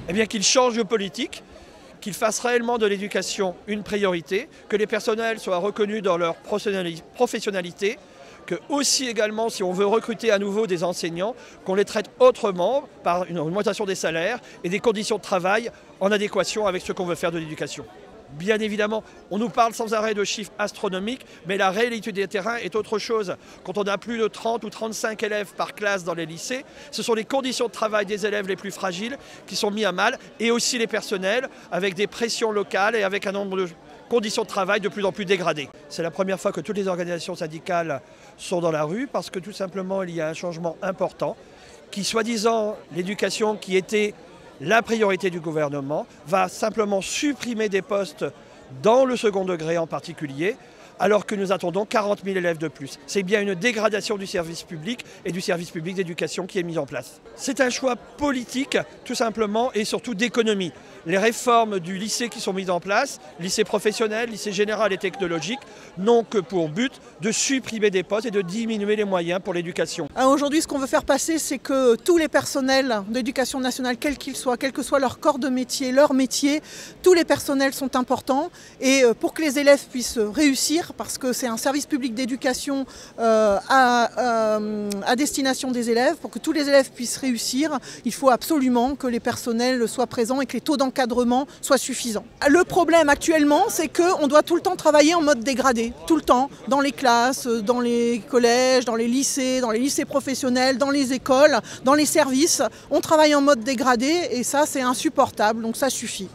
Eh bien qu'il change de politique, qu'il fasse réellement de l'éducation une priorité, que les personnels soient reconnus dans leur professionnalité, que aussi également, si on veut recruter à nouveau des enseignants, qu'on les traite autrement par une augmentation des salaires et des conditions de travail en adéquation avec ce qu'on veut faire de l'éducation. Bien évidemment, on nous parle sans arrêt de chiffres astronomiques, mais la réalité des terrains est autre chose. Quand on a plus de 30 ou 35 élèves par classe dans les lycées, ce sont les conditions de travail des élèves les plus fragiles qui sont mis à mal, et aussi les personnels, avec des pressions locales et avec un nombre de conditions de travail de plus en plus dégradées. C'est la première fois que toutes les organisations syndicales sont dans la rue, parce que tout simplement il y a un changement important, qui soi-disant l'éducation qui était la priorité du gouvernement va simplement supprimer des postes dans le second degré en particulier, alors que nous attendons 40 000 élèves de plus. C'est bien une dégradation du service public et du service public d'éducation qui est mis en place. C'est un choix politique, tout simplement, et surtout d'économie. Les réformes du lycée qui sont mises en place, lycée professionnel, lycée général et technologique, n'ont que pour but de supprimer des postes et de diminuer les moyens pour l'éducation. Aujourd'hui, ce qu'on veut faire passer, c'est que tous les personnels d'éducation nationale, quels qu'ils soient, quel que soit leur corps de métier, leur métier, tous les personnels sont importants. Et pour que les élèves puissent réussir, parce que c'est un service public d'éducation à destination des élèves, pour que tous les élèves puissent réussir, il faut absolument que les personnels soient présents et que les taux d'encadrement soient suffisants. Le problème actuellement, c'est qu'on doit tout le temps travailler en mode dégradé, tout le temps, dans les classes, dans les collèges, dans les lycées professionnels, dans les écoles, dans les services. On travaille en mode dégradé et ça, c'est insupportable, donc ça suffit.